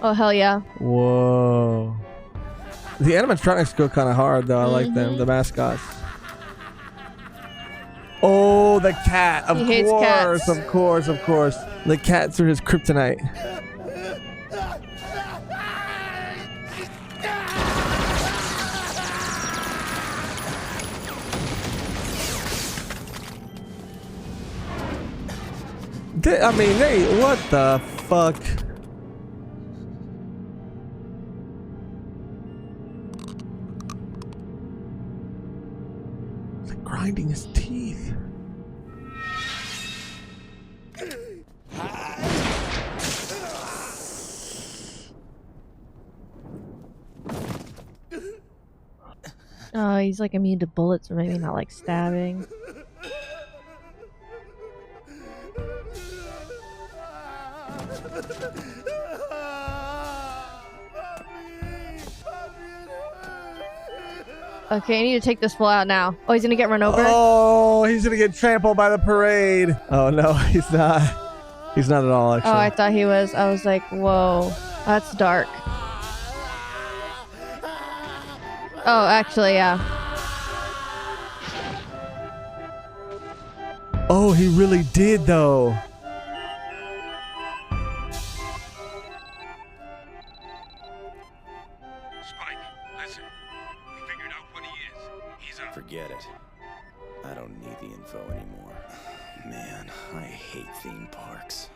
Oh, hell yeah.
Whoa. The animatronics go kind of hard, though. I like them. The mascots. Oh, the cat. Of
He hates
course.
cats.
Of course. Of course. The cats are his kryptonite. I mean, what the fuck? It's like grinding his teeth.
Oh, he's like immune to bullets, or maybe not like stabbing. Okay, I need to take this fool out now. Oh, he's gonna get run over?
Oh, he's gonna get trampled by the parade. Oh no, he's not. He's not at all, actually.
Oh, I thought he was. I was like, whoa, that's dark. Oh, actually, yeah.
Oh, he really did, though.
Spike, listen. We figured out what he is. He's a...
Forget it. I don't need the info anymore. Man, I hate theme parks.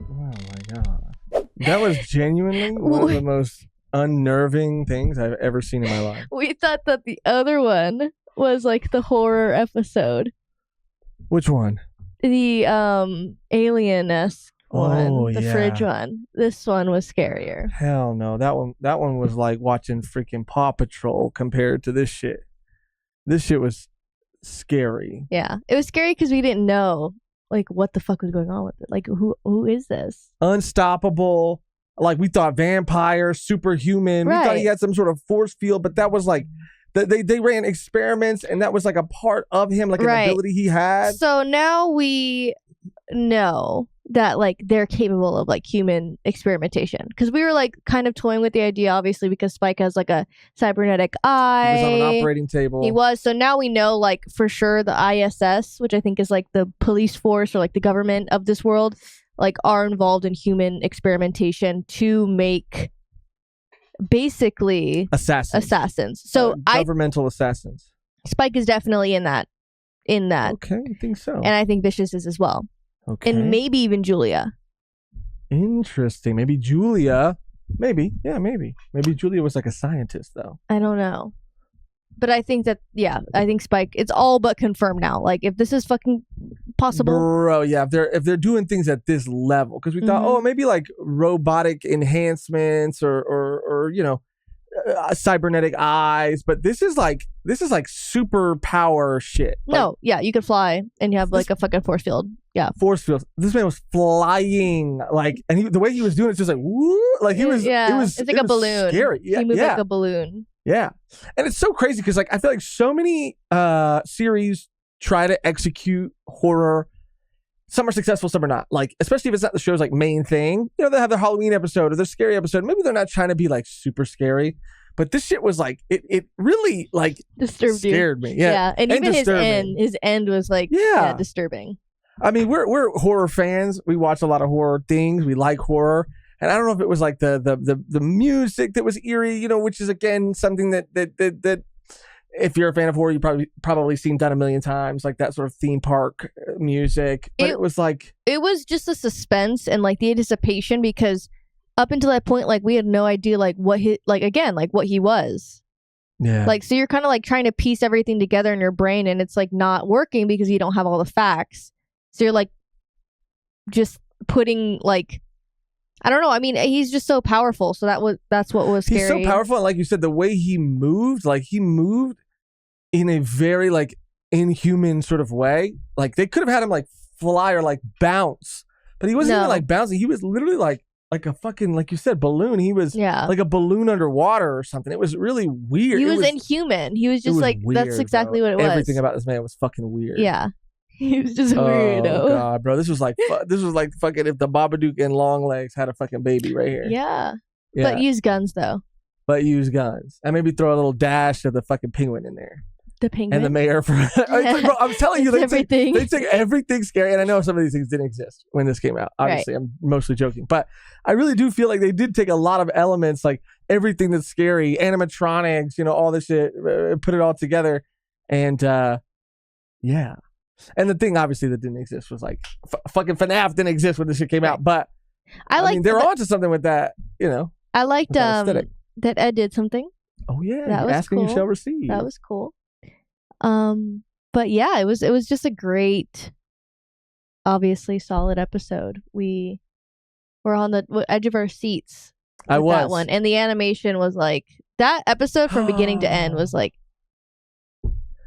Oh my god. That was genuinely one of the most unnerving things I've ever seen in my life.
We thought that the other one was like the horror episode.
Which one?
The alien-esque one.
Oh,
The
yeah.
fridge one. This one was scarier.
Hell no. That one was like watching freaking Paw Patrol compared to this shit. This shit was scary.
Yeah. It was scary because we didn't know like what the fuck was going on with it. Like who is this?
Unstoppable. Like we thought vampire, superhuman. We thought
Right.
he had some sort of force field, but that was like they ran experiments and that was like a part of him, like an
Right.
ability he had.
So now we know that like they're capable of like human experimentation, because we were like kind of toying with the idea, obviously, because Spike has like a cybernetic eye.
He was on an operating table.
He was. So now we know like for sure the ISS, which I think is like the police force or like the government of this world, like are involved in human experimentation to make basically
Assassins.
So
Governmental assassins.
Spike is definitely in that in that.
Okay, I think so.
And I think Vicious is as well.
Okay.
And maybe even Julia.
Interesting. Maybe Julia. Maybe. Yeah, maybe. Maybe Julia was like a scientist, though.
I don't know. But I think that, I think Spike, it's all but confirmed now. Like, if this is fucking possible.
Bro, yeah, if they're doing things at this level, because we thought, oh, maybe like robotic enhancements or you know, cybernetic eyes, but this is like superpower shit.
No, yeah, you could fly and you have like a fucking force field. Yeah,
force field. This man was flying, like, and the way he was doing it's just like woo, like he was.
Yeah, it's like a balloon.
Scary. Yeah,
he moved like a balloon.
Yeah, and it's so crazy because like I feel like so many series try to execute horror. Some are successful, some are not. Like, especially if it's not the show's like main thing. You know, they have their Halloween episode or their scary episode. Maybe they're not trying to be like super scary, but this shit was like it really like scared me. Yeah,
and even his end was like disturbing.
I mean, we're horror fans. We watch a lot of horror things. We like horror. And I don't know if it was like the music that was eerie, you know, which is again something that if you're a fan of horror, you probably seen done a million times, like that sort of theme park music. But it was like
it was just the suspense and like the anticipation, because up until that point, like we had no idea like what what he was.
Yeah.
Like, so you're kind of like trying to piece everything together in your brain, and it's like not working because you don't have all the facts. So you're like just putting like, I don't know. I mean, he's just so powerful. So that's what was scary.
He's so powerful. And like you said, the way he moved in a very like inhuman sort of way. Like they could have had him like fly or like bounce, but he wasn't even like bouncing. He was literally like a fucking, like you said, balloon. He was like a balloon underwater or something. It was really weird.
He was inhuman. He was just like, weird, that's exactly what it was.
Everything about this man was fucking weird.
Yeah. He was just a weirdo.
Oh god, bro, this was like fucking if the Babadook and Longlegs had a fucking baby right here.
Yeah. But use guns though.
And maybe throw a little dash of the fucking penguin in there.
The penguin
and the mayor for. Like, bro, I'm telling you, they take everything scary. And I know some of these things didn't exist when this came out. Obviously, I'm mostly joking, but I really do feel like they did take a lot of elements, like everything that's scary, animatronics, you know, all this shit, put it all together, and yeah. And the thing, obviously, that didn't exist was like fucking FNAF didn't exist when this shit came out. But I mean, they're onto something with that, you know.
I liked that Ed did something.
Oh yeah,
that was
asking
cool.
You shall receive.
That was cool. But yeah, it was just a great, obviously solid episode. We were on the edge of our seats. That one, and the animation was like that episode from beginning to end was like.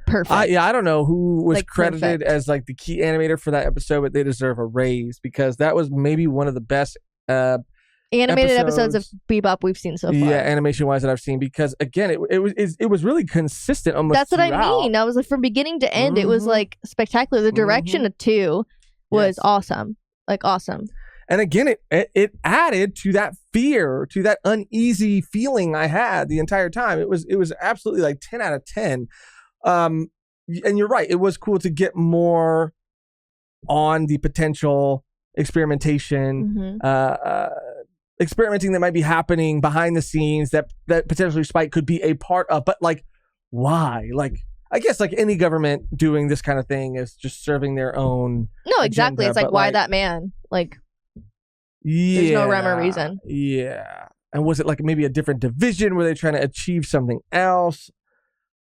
Perfect.
I don't know who was like credited as like the key animator for that episode, but they deserve a raise because that was maybe one of the best
animated episodes of Bebop we've seen so far.
Yeah, animation wise that I've seen, because again, it was really consistent almost.
That's what I mean. I was like, from beginning to end, it was like spectacular. The direction of 2 was awesome, like awesome.
And again, it added to that fear, to that uneasy feeling I had the entire time. It was absolutely like 10 out of 10. And you're right. It was cool to get more on the potential experimentation, experimenting that might be happening behind the scenes that potentially Spike could be a part of. But like, why? Like, I guess like any government doing this kind of thing is just serving their own.
No, exactly.
Agenda,
it's like, why that man? Like, there's no rhyme or reason.
Yeah. And was it like maybe a different division? Were they trying to achieve something else?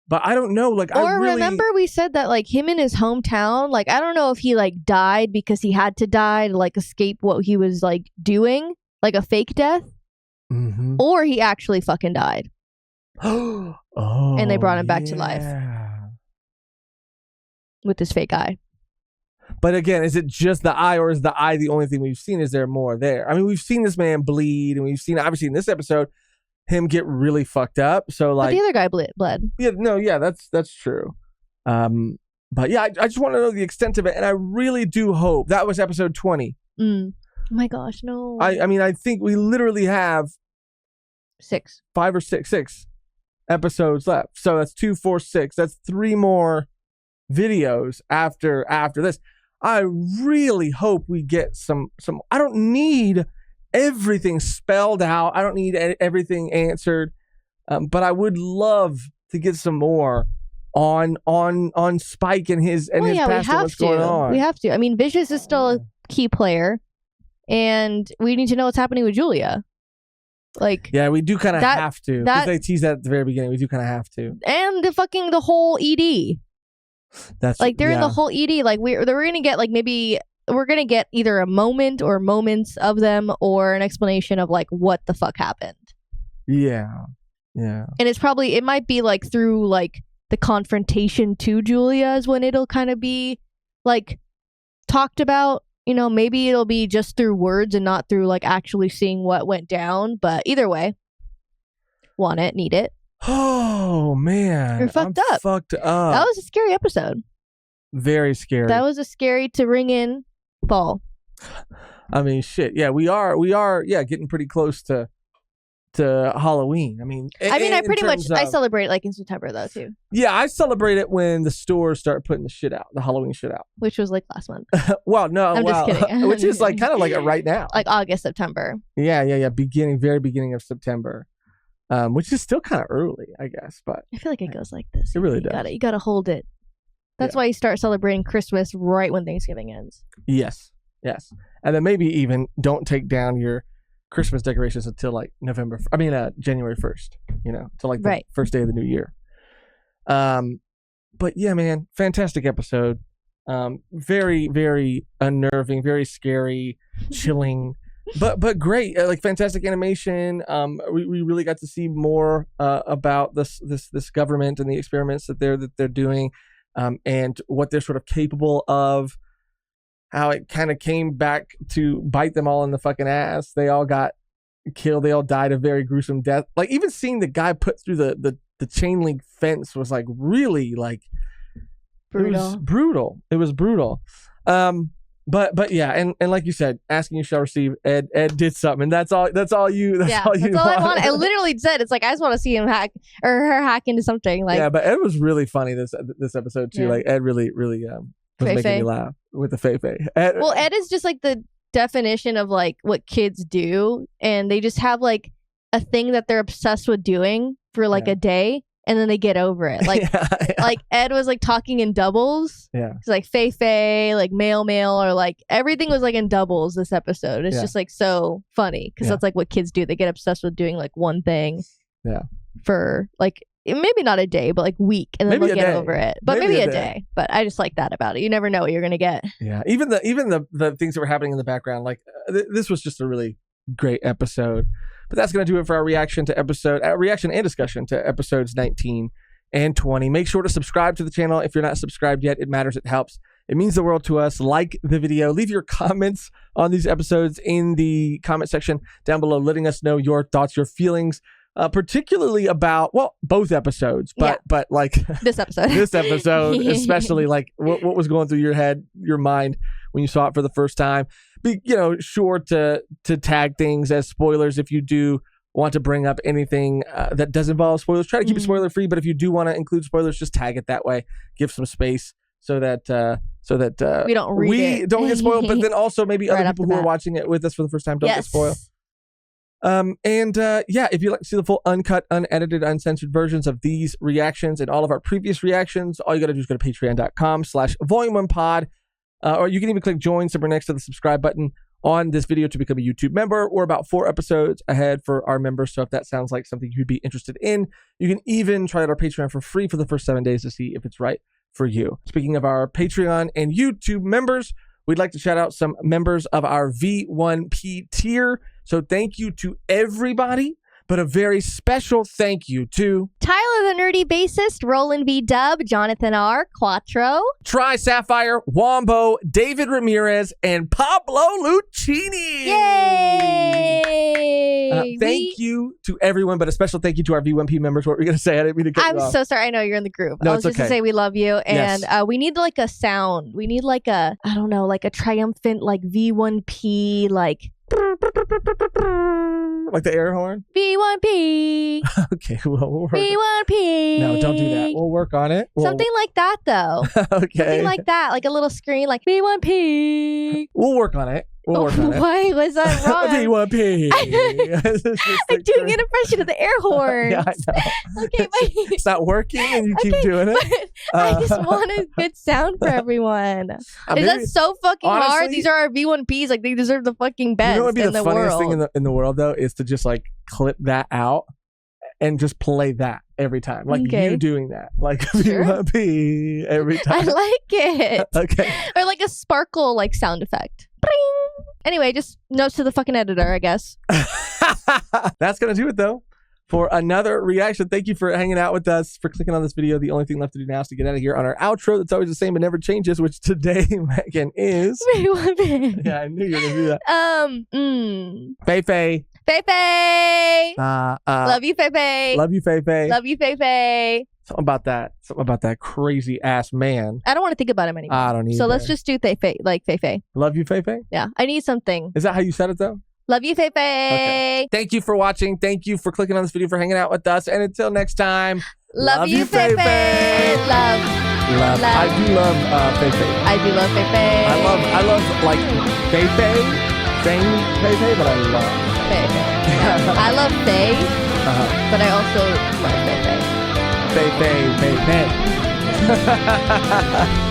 But I don't know. Like,
remember we said that like him in his hometown, like I don't know if he like died because he had to die to like escape what he was like doing, like a fake death, or he actually fucking died. And they brought him back to life with this fake eye.
But again, is it just the eye, or is the eye the only thing we've seen? Is there more there? I mean, we've seen this man bleed, and we've seen obviously in this episode him get really fucked up. So like,
but the other guy bled.
Yeah, no, yeah, that's true. But yeah, I just want to know the extent of it, and I really do hope that was episode 20.
Oh my gosh, no.
I mean, I think we literally have 5 or 6 episodes left. So that's 2, 4, 6. That's 3 more videos after this. I really hope we get some. I don't need everything spelled out. I don't need everything answered, but I would love to get some more on Spike and his past
we
and
have
what's
to.
going on.
We have to. I mean, Vicious is still a key player, and we need to know what's happening with Julia. Like,
yeah, we do kind of have to. Because
that-
they tease that at the very beginning. We do kind of have to.
and the whole ED.
That's
Like during the whole ED, like we're gonna get like maybe we're gonna get either a moment or moments of them or an explanation of like what the fuck happened.
Yeah. Yeah.
And it might be like through like the confrontation to Julia is when it'll kind of be like talked about. You know, maybe it'll be just through words and not through like actually seeing what went down. But either way, want it, need it.
Oh man,
You're fucked up.
Fucked up.
That was a scary episode.
Very scary.
That was a scary to ring in fall.
I mean, shit. Yeah, we are. Yeah, getting pretty close to Halloween. I mean,
I pretty much I
of,
celebrate like in September though too,
Yeah, I celebrate it when the stores start putting the shit out, the Halloween shit out.
which was like last month,
Well, no,
I'm just kidding.
which is like kind of like right now.
like August, September.
Yeah. Very beginning of September, which is still kind of early, I guess. But
I feel like it goes like this.
It really does.
You gotta hold it. That's why you start celebrating Christmas right when Thanksgiving ends.
Yes, and then maybe even don't take down your Christmas decorations until like January 1st, till like the first day of the new year. But yeah, man, fantastic episode. Very, very unnerving, very scary, chilling, but great. Like fantastic animation. We really got to see more about this government and the experiments that they're doing, and what they're sort of capable of. How it kind of came back to bite them all in the fucking ass. They all got killed. They all died a very gruesome death. Like even seeing the guy put through the chain link fence was like really like
brutal.
It was brutal. But yeah, and like you said, asking you shall receive. Ed did something, and that's all you. That's all
I want. I literally said it's like I just want to see him hack or her hack into something. Like
yeah, but Ed was really funny this episode too.
Yeah.
Like Ed really was making me laugh with the Fei.
Ed is just like the definition of like what kids do, and they just have like a thing that they're obsessed with doing for like a day, and then they get over it. Like like Ed was like talking in doubles.
Yeah,
it's like Fei, like male, or like everything was like in doubles this episode. It's just like so funny because that's like what kids do. They get obsessed with doing like one thing.
Yeah, for
like. Maybe not a day, but like week, and then they'll get over it. But maybe a day. But I just like that about it. You never know what you're gonna get.
Yeah, even the things that were happening in the background, like this was just a really great episode. But that's gonna do it for our reaction and discussion to episodes 19 and 20. Make sure to subscribe to the channel if you're not subscribed yet. It matters. It helps. It means the world to us. Like the video. Leave your comments on these episodes in the comment section down below, letting us know your thoughts, your feelings. Particularly about both episodes, but like
this episode,
especially like what was going through your head, your mind when you saw it for the first time. Be sure to tag things as spoilers if you do want to bring up anything that does involve spoilers. Try to keep it spoiler free, but if you do want to include spoilers, just tag it that way. Give some space so that
we don't
get spoiled. But then also maybe other people who are watching it with us for the first time don't get spoiled. If you'd like to see the full uncut, unedited, uncensored versions of these reactions and all of our previous reactions, all you got to do is go to patreon.com/volume1pod, or you can even click join somewhere next to the subscribe button on this video to become a YouTube member. We're about 4 episodes ahead for our members, so if that sounds like something you'd be interested in, you can even try out our Patreon for free for the first 7 days to see if it's right for you. Speaking of our Patreon and YouTube members, we'd like to shout out some members of our V1P tier. So thank you to everybody, but a very special thank you to
Tyler the Nerdy Bassist, Roland V. Dub, Jonathan R. Quattro,
Tri Sapphire, Wombo, David Ramirez, and Pablo Lucchini.
Yay!
Thank you to everyone, but a special thank you to our V1P members. What were we going to say? I didn't mean to cut you off.
I'm so sorry. I know you're in the group.
No,
I was just going to say we love you. And we need like a sound. We need like a, I don't know, like a triumphant like V1P like
like the air horn?
V1P.
Okay, well, we'll work.
V1P.
No, don't do that. We'll work on it.
Something like that, though.
Okay.
Something like that, like a little screen, like V1P.
We'll work on it. We'll work on it.
Why was that wrong?
V1P.
I'm doing an impression of the air horn.
Yeah, I know.
Okay, but
It's not working, and you keep doing it.
I just want a good sound for everyone. Is that so fucking hard?
honestly-
These are our V1Ps. Like, they deserve the fucking best
You know what would be
in
the
the
funniest
world.
thing in the world, though, is to just like clip that out and just play that every time. Like
Okay.
you doing that. Like
Sure.
V1P every
I
time.
like it.
Okay.
Or like a sparkle like sound effect. Bring. Anyway, just notes to the fucking editor, I guess.
That's going to do it, though, for another reaction. Thank you for hanging out with us, for clicking on this video. The only thing left to do now is to get out of here on our outro that's always the same but never changes, which today, Megan, is... Yeah, I knew you were going to do that. Faye.
Faye.
Love
you, Faye.
Love you, Faye.
Love you, Faye.
Something about that crazy ass man.
I don't want to think about him anymore.
I don't either.
So let's just do Faye. Like Faye.
Love you, Faye.
Yeah, I need something.
Is that how you said it, though?
Love you, Faye.
Okay. Thank you for watching. Thank you for clicking on this video, for hanging out with us. And until next time,
Love you, Faye. Love.
I do love Faye.
I do love Faye.
I love like Faye, saying Faye, but I love
Faye. I love Faye, but I also love Faye.
Faye.